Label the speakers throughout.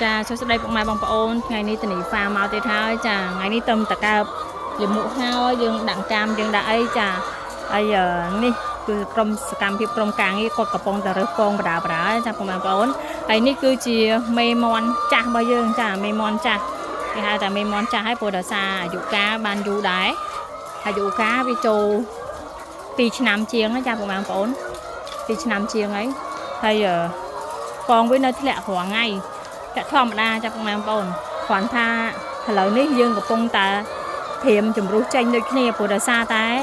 Speaker 1: Cha cho đây bọn mai bằng ôn ngày nay tình pha mau tê tháo cha ngày nay tâm tất cả liềm mũ hao dương đặng cam dương đã ấy cha bây giờ ní cứ trong cam hiệp trong càng ấy cột cặp bông tờ rớt bông bà đá cha bọn mai ôn ấy ní cứ chỉ mê mòn cha bao giờ cha mê mòn cha thì hai ta mê mòn chaให้ปวดซาอยู่กาบานอยู่ได้อายุกาวิโจปีชนามเชียงนะจ้าประมาณปอนปีชนามเชียงấy hay giờ còn với nơi thì lẹหัวไงจะทอมดาจะประมาณปอนขวัญท่าเหล่านี้dươngกับปงตาเทียมจุ่มรู้ใจโดยขี้ปวดซาตาย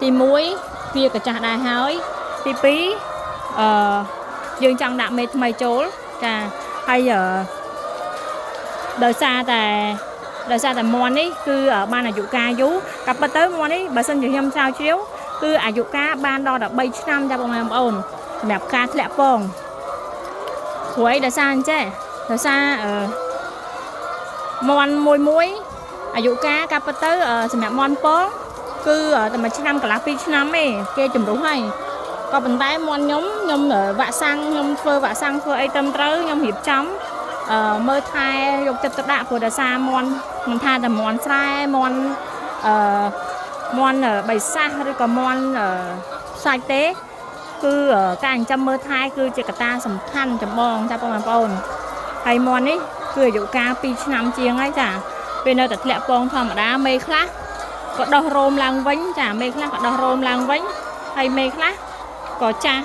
Speaker 1: ตีมุ้ยเพียกับจ่าได้หายตีปีdươngจังดาเมทไม่โจลจ้าhay giờ đời xaแต่มอนนี่คือบ้านอายุกายุกับปะเตอร์มอนนี่บาสันอยู่ยำชาวเชียวคืออายุกาบ้านดอดับใบช้ำจะประมาณอ่อนแบบกาแหลกปองหวยđời xaเจ้đời xaมอนมวยมวยอายุกากับปะเตอร์สมัยมอนปองคือแต่มาช้ำกับลักปีช้ำเองเกจุ่มรู้ให้ก็เป็นได้มอนnhóm vạ sang nhóm phơ vạ sang phơ ai tâm trớ nhóm hiệp chấm mơ thai dục chật đạ của đà sa mòn mình tha là mòn sai mòn ở bầy sa rồi còn mòn sai tế cứ ở các anh chăm mơ thai cứ chỉ cả ta sầm khăn chấm bong cha bong bong hay mòn ấy cứ dụ ca pi năm chiêng ấy chả bên nơi tật lẹ bong thầm đá mê khác có đo rôm lang vánh chả mê khác có đo rôm lang vánh hay mê khác có cha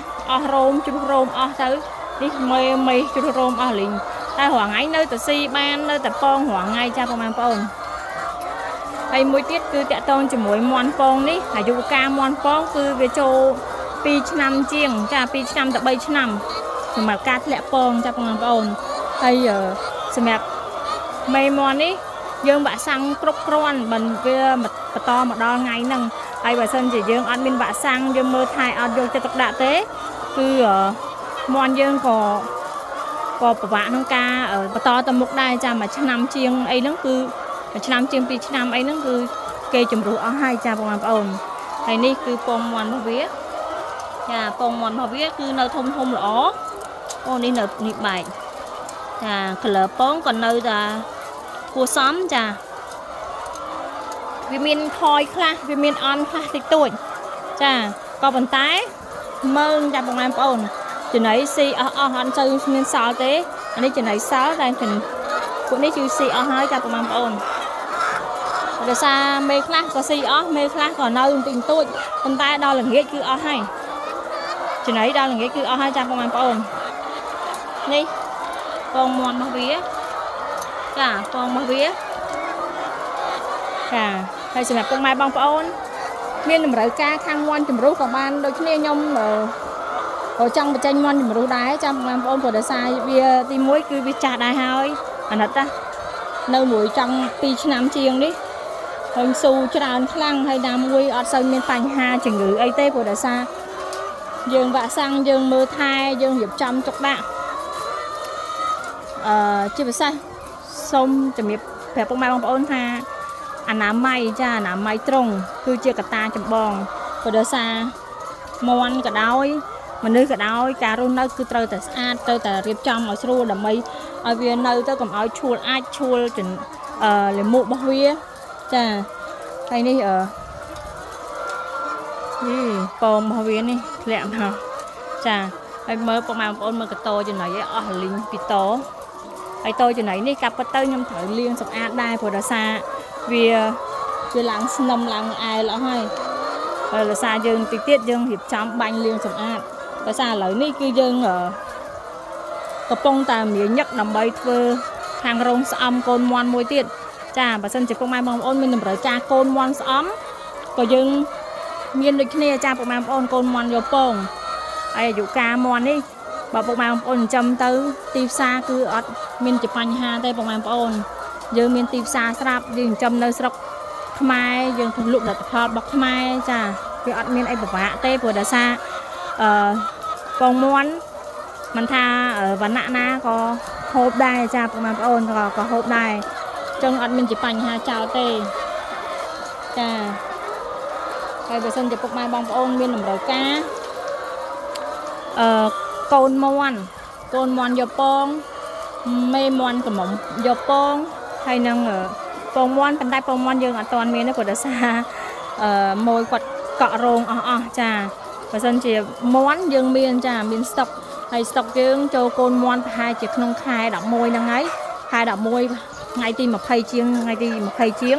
Speaker 1: rôm chú rôm tới đi mê chú rôm liền ta hoàng ấy nơi tập si ban nơi tập pon hoàng ngay cha phong pon hay mỗi tiết cứ tẹt tôn chỉ mỗi món pon đi là dù ca món pon cứ về châu pi năm chiêng cha pi năm tập bay năm thì mà ca lẹ pon cha phong pon hay giờ xem đẹp mây món đi dương bạ sang cốc cron bần kia mặt to mà đo ngay nâng ai bà sân chỉ dương ăn bên bạ sang dương mơ thai ăn vô cho tập đạ tế cứ món dương có bạn không ca ở to tầm một đai cha mà năm chiêng ấy nó cứ năm chiêng pi năm ấy nó cứ cây chùm rủ ở hai cha bằng ồn thầy ní cứ pong mòn bao vía cha pong mòn bao vía cứ nơi thông lõ ôn đi nợ nhịp bài cha cờ pong còn nơi là cua xóm cha vitamin khoi kha vitamin on kha thì tuổi cha có bàn tay mơn cha bằng ồn chuyện ấy si ăn chơi nên sao thế anh ấy chuyện ấy sao đang chuyện của này chưa si hai cha của mắm ôn rồi xa mê khác có si mê khác còn nơi tình tôi con ta đo là nghĩa cứ hai chuyện ấy đo là nghĩa cứ hai cha của mắm ôn đi con mòn bao vía cả con bao vía cả hay sự con mai bông ôn miên làm rơi ca khang ngoan chùm rú còn ban đôi khi nhông ở trong một tranh mon mà rú đái trong làm ôn của đời sai vì tìm muối cứ bị chả đai hơi anh thật ta nơi mũi trong pi năm chiêng đi hình xu cho đàn khăn hay đam muối ở sân miền Tây ha chừng ngữ ấy tê của đời xa dương vạ sang dương mơ thai dương hiệp trăm chọc đạn chưa phải sai xong chấm hiệp phải bông mai bông ôn ha anh nắm may cha nắm may trùng cứ chưa cả ta chấm bòn của đời xa mon cả đói mình nơi cả đói cả run nơi cứ trôi từ xa trôi từ riệp trong ở xu đầm mây ở viên nơi tôi còn ở chua ai chua chỉnh lấy mũ bao vía chà đây đi ở đi bom bao vía đi lẹm hả chà ai mới bom màu ôn mới cái to trên này ở linh bị to ai tôi trên này đi cặp bắt tay nhâm thở liên sập ad đai của đã xa vì làng nông làng ai lỡ hay là xa dương tiết tiết dương hiệp trong banh liên sập ad và xa lợi ní cư dân ở tập phong tà miếng nhất nằm bay thưa hàng rong xóm côn moan môi tiệt cha bà sân chỉ phong mai mong ôn mình nằm ở cha côn moan xóm có dân miền được kia cha phong mai ôn côn moan vô pong ai dụ ca moan đi bà phong mai ôn châm tới tiệp xa cứ ở miền chụp ảnh ha tay phong mai ôn giờ miền tiệp xa sạp dừng châm nơi sọc mai dừng thùng lục đặt thọt bọc mai cha cứ ở miền ai bọc vạ tê vừa đã xa con muốn mình tha ở vấn nạn na có hộp đài cha của mình ôn có hộp đài trong ăn mình chỉ bánh ha chào tê cha cái bữa sân chỉ phục mai bông ôn miên làm đầu cá côn mon vô pong មេមន់កំមុំយកពងហើយនឹងពងមន់ប៉ុន្តែពងមន់យើងអត់ទាន់មានទេព្រោះដោយសារមួយគាត់កក់រោងអស់ចាបើសិនជាមន់យើងមានចាមានស្តុកហើយស្តុកយើងចូលកូនមន់ប្រហែលជាក្នុងខែ11ហ្នឹងហើយខែ11ថ្ងៃទី20ជាងថ្ងៃទី20ជាង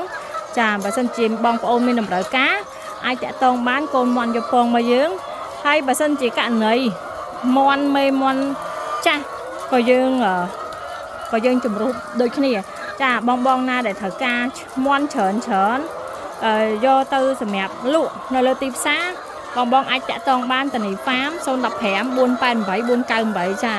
Speaker 1: ចាបើសិនជាបងប្អូនមានតម្រូវការអាចតាក់ទងបានកូនមន់យកពងមកយើងហើយបើសិនជាករណីមន់មេមន់ចាស់ក៏យើងជំរុះដូចគ្នាចាបងណាដែលត្រូវការមន់ច្រើនយកទៅសម្រាប់លក់នៅលើទីផ្សារបងអាចតាក់ទងបានតានីហ្វាម015 488 498ចា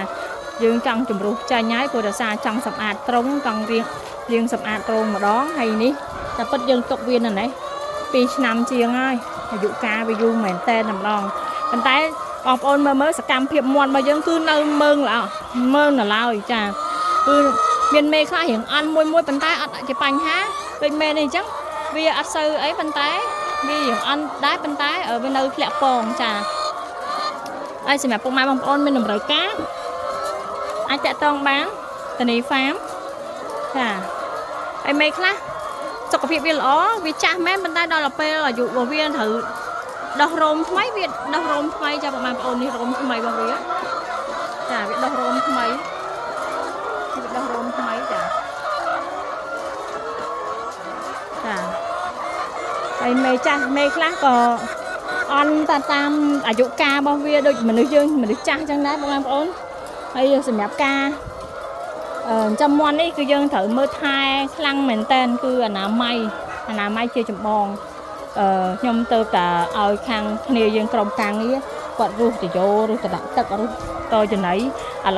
Speaker 1: យើងចង់ជំរុះចាញ់ហើយព្រោះដោយសារចង់សម្អាតត្រង់ចង់រៀងសម្អាតត្រង់ម្ដងហើយនេះតែពិតយើងទុកវានៅនេះ2ឆ្នាំជាងហើយអាយុកាលវាយូរមែនតែម្ដងប៉ុន្តែបងប្អូនមើលសកម្មភាពមន់របស់យើងគឺនៅមើងនៅឡើយចាគឺមានមេខ្លះរៀងអន់មួយប៉ុន្តែអត់ជាបញ្ហាដូចមេនេះអញ្ចឹងវាអត់សូវអីប៉ុន្តែវារៀងអន់ដែរប៉ុន្តែវានៅធ្លាក់ពងចាហើយសម្រាប់ពុកម៉ែបងប្អូនមានតម្រូវការអាចតាក់ទងបានតានីហ្វាមចាហើយមេខ្លះសុខភាពវាល្អវាចាស់មែនប៉ុន្តែដល់ពេលអាយុរបស់វាត្រូវដោះរោមថ្មីវាដោះរោមថ្មីចាបងប្អូននេះរោមថ្មីរបស់វាចាវាដោះរោមថ្មីចាហើយមេចាស់មេខ្លះក៏អន់តាមអាយុកាលរបស់វាដូចមនុស្សយើងមនុស្សចាស់អញ្ចឹងដែរបងប្អូនហើយសម្រាប់ការចាំមន់នេះគឺយើងត្រូវមើលថែខ្លាំងមែនតើគឺអនាម័យជាចម្បងខ្ញុំទៅតែឲ្យខាងគ្នាយើងក្រុមការងារគាត់រុះទៅយោរុះទៅដាក់ទឹករុះតចំណៃឥ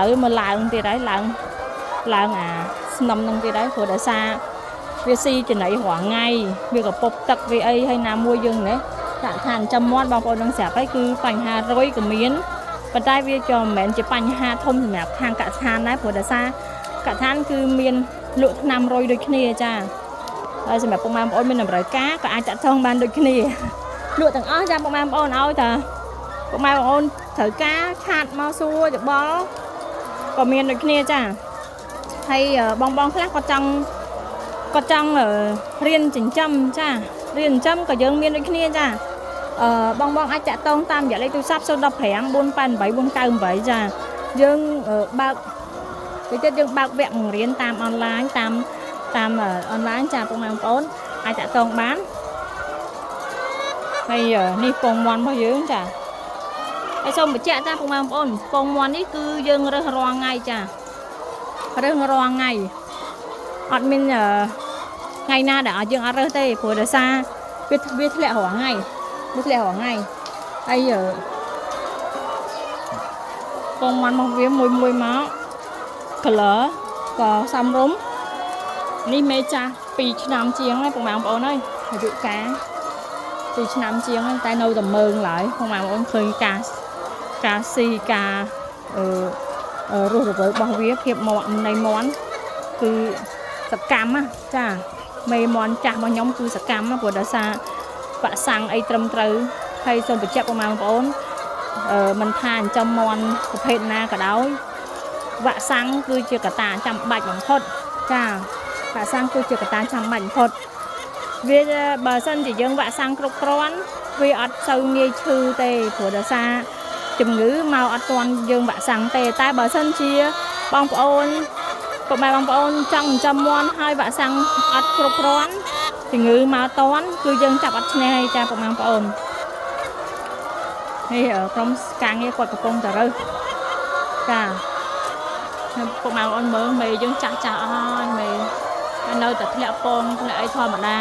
Speaker 1: ឡូវមកឡើងទៀតហើយឡើងអាស្នឹមនឹងទៀតហើយព្រោះដោយសារវាស៊ីចំណៃរាល់ថ្ងៃវាក៏ពុបទឹកវាអីហើយណាមួយយើងណាដាក់ឋានចាំមន់បងប្អូននឹងស្រាប់ហើយគឺបញ្ហារុយក៏មានប៉ុន្តែវាក៏មិនមែនជាបញ្ហាធំសម្រាប់ខាងកសិដ្ឋានដែរព្រោះដោយសារកសិដ្ឋានគឺមានលក់ថ្នាំរុយដូចគ្នាចាហើយសម្រាប់ពុកម៉ែបងប្អូនមានតម្រូវការក៏អាចតាក់ទងបានដូចគ្នាលក់ទាំងអស់ចាពុកម៉ែបងប្អូនឲ្យតាពុកម៉ែបងប្អូនត្រូវការឆាតមកសួរច្បល់ក៏មានដូចគ្នាចាហើយបងខ្លះគាត់ចង់រៀនចិញ្ចឹមចារៀនចិញ្ចឹមក៏យើងមានដូចគ្នាចាបងអាចតាក់ទងតាមរយៈលេខទូរស័ព្ទ015 488 498ចាយើងបើកពេលទៀតយើងបើកវគ្គបង្រៀនតាមអនឡាញតាមអនឡាញចាពុកម៉ែបងប្អូនអាចតាក់ទងបានហើយនេះពងមន់របស់យើងចាហើយសូមបញ្ជាក់តាមពុកម៉ែបងប្អូនពងមន់នេះគឺយើងរើសរាល់ថ្ងៃចារើសរាល់ថ្ងៃអត់មានថ្ងៃណាដែលយើងអត់រើសទេព្រោះដោយសារវាធ្លាក់រាល់ថ្ងៃហើយពងមន់របស់វាមួយមក color ក៏សមរម្យនេះមេចាស់2ឆ្នាំជាងហើយពុកម៉ែបងប្អូនអើយអាយុកាល2ឆ្នាំជាងហើយតែនៅតែមើងឡើយពុកម៉ែបងប្អូនឃើញការស៊ីការរស់រវើករបស់វាភាពមាត់នៃមាន់គឺសកម្មចាមេមាន់ចាស់របស់ខ្ញុំគឺសកម្មព្រោះដោយសារវ៉ាក់សាំងអីត្រឹមត្រូវហើយសូមបញ្ជាក់ពុកម៉ែបងប្អូនមិនថាចិញ្ចឹមមាន់ប្រភេទណាក៏ដោយវ៉ាក់សាំងគឺជាកត្តាចាំបាច់បំផុតចាវ៉ាក់សាំងគឺជាកត្តាចាំបាច់បំផុតវាបើសិនជាយើងវ៉ាក់សាំងគ្រប់គ្រាន់វាអត់សូវងាយឈឺទេព្រោះដោយសារជំងឺមកអត់ទាន់យើងវ៉ាក់សាំងទេតែបើសិនជាបងប្អូនពុកម៉ែបងប្អូនចង់ចិញ្ចឹមមាន់ហើយវ៉ាក់សាំងអត់គ្រប់គ្រាន់ជំងឺមកតាន់គឺយើងចាប់អត់ឈ្នះហើយចាពុកម៉ែបងប្អូននេះក្រុមការងារគាត់កំពុងតែរើសចាពុកម៉ែបងប្អូនមើលមេយើងចាស់អស់ហើយមេនៅតែធ្លាក់ពងធ្លាក់អីធម្មតា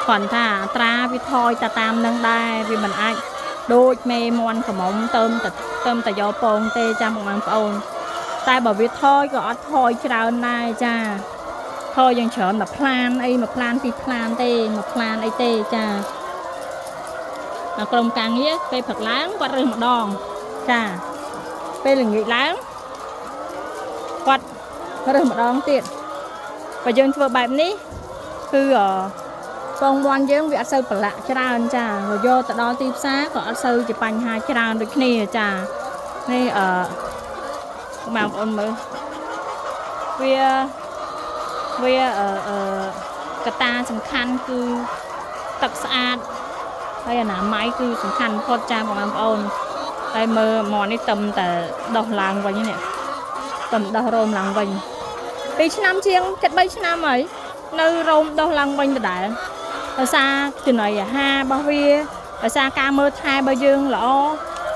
Speaker 1: គ្រាន់ថាអត្រាវាថយតែតាមនឹងដែរវាមិនអាចដូចមេមាន់ក្រមុំទៅតែយកពងទេចាពុកម៉ែបងប្អូនតែបើវាថយក៏អត់ថយច្រើនដែរចាថយយ៉ាងច្រើនមួយផ្លានអីមួយផ្លានពីរផ្លានទេមួយផ្លានអីទេចាក្រុមការងារពេលព្រឹកឡើងគាត់រើសម្ដងចាពេលល្ងាចឡើងគាត់រើសម្ដងទៀតបើយើងធ្វើបែបនេះគឺពងមាន់យើងវាអត់សូវប្រឡាក់ច្រើនចាយកទៅដល់ទីផ្សារក៏អត់សូវជាបញ្ហាច្រើនដូចគ្នាចានេះបងប្អូនមើល កត្តាសំខាន់គឺទឹកស្អាតហើយអនាម័យគឺសំខាន់បំផុតចាបងប្អូនហើយមើលមកនេះតឹមតែដោះឡើងវិញនេះតឹមដោះរោមឡើងវិញ2ឆ្នាំជាង7 3 ឆ្នាំហើយនៅរោមដោះឡើងវិញដដែលដោយសារចំណីអាហាររបស់វាដោយសារការមើលថែរបស់យើងល្អ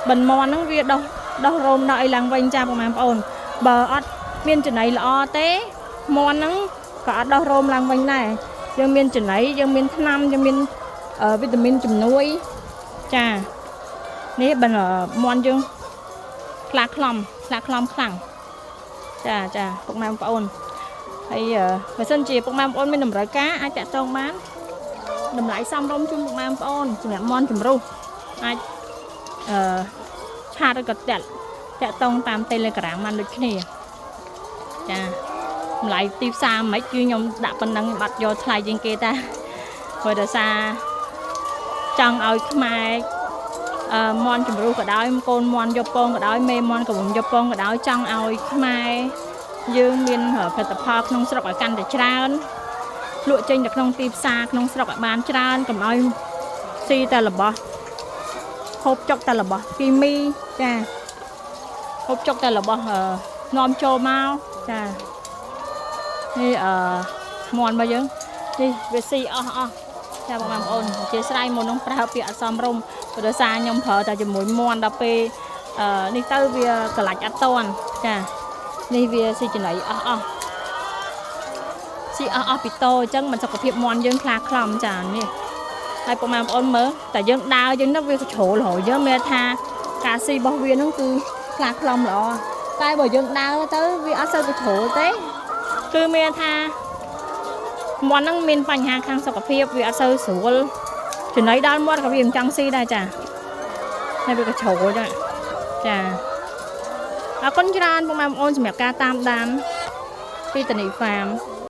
Speaker 1: បន្មន់ហ្នឹងវាដោះរោមដោះអីឡើងវិញចាបងប្អូនបើអត់មានចំណីល្អទេមន់ហ្នឹងក៏អត់ដោះរោមឡើងវិញដែរយើងមានចំណីយើងមានថ្នាំយើងមានវីតាមីនជំនួយចានេះបើមន់យើងខ្លាំងខ្លាំងចាពុកម៉ែបងប្អូនហើយបើសិនជាពុកម៉ែបងប្អូនមានតម្រូវការអាចតាក់ទងបានតម្លៃសមរម្យជូនពុកម៉ែបងប្អូនសម្រាប់មន់ចម្រុះអាចឆាតឬក៏តាក់ទងតាម Telegram បានដូចគ្នាចាតម្លៃទីផ្សារមិនគឺខ្ញុំដាក់ប៉ុណ្ណឹងបាត់យកថ្លៃជាងគេតាព្រោះដោយសារចង់ឲ្យខ្មែរមន់ចម្រុះក៏ដោយកូនមន់យកពងក៏ដោយមេមន់កំពុងយកពងក៏ដោយចង់ឲ្យខ្មែរយើងមានផលិតផលក្នុងស្រុកឲ្យកាន់តែច្រើនលក់ចេញទៅក្នុងទីផ្សារក្នុងស្រុកឲ្យបានច្រើនកុំឲ្យស៊ីតែរបស់ហូបចុកតែរបស់គីមីចាហូបចុកតែរបស់នាំចូលមកចានេះមន់របស់យើងនេះវាស៊ីអស់ចាបងប្អូនអធិស្ឋានមុននឹងប្រើពាក្យអសមរម្យព្រោះដោយសារខ្ញុំប្រើតែជាមួយមន់ដល់ពេលនេះទៅវាកលាច់អត់តន់ចានេះវាស៊ីចំណីអស់ស៊ីអស់ពីតោអញ្ចឹងមិនសុខភាពមន់យើងខ្លាខ្លំចានេះហើយបងប្អូនមើលតែយើងដើរយើងទៅវាជ្រុលរហូតយើងមានថាការស៊ីរបស់វាហ្នឹងគឺខ្លាខ្លំល្អតែបើយើងដើរទៅវាអត់សូវជ្រុលទេគឺមានថាមន់ហ្នឹងមានបញ្ហាខាងសុខភាពវាអត់សូវស្រួលចំណីដល់មាត់ក៏វាមិនចង់ស៊ីដែរចាហើយវាក៏ជ្រុលដែរចាអរគុណច្រើនបងប្អូនសម្រាប់ការតាមដានពីតានីហ្វាម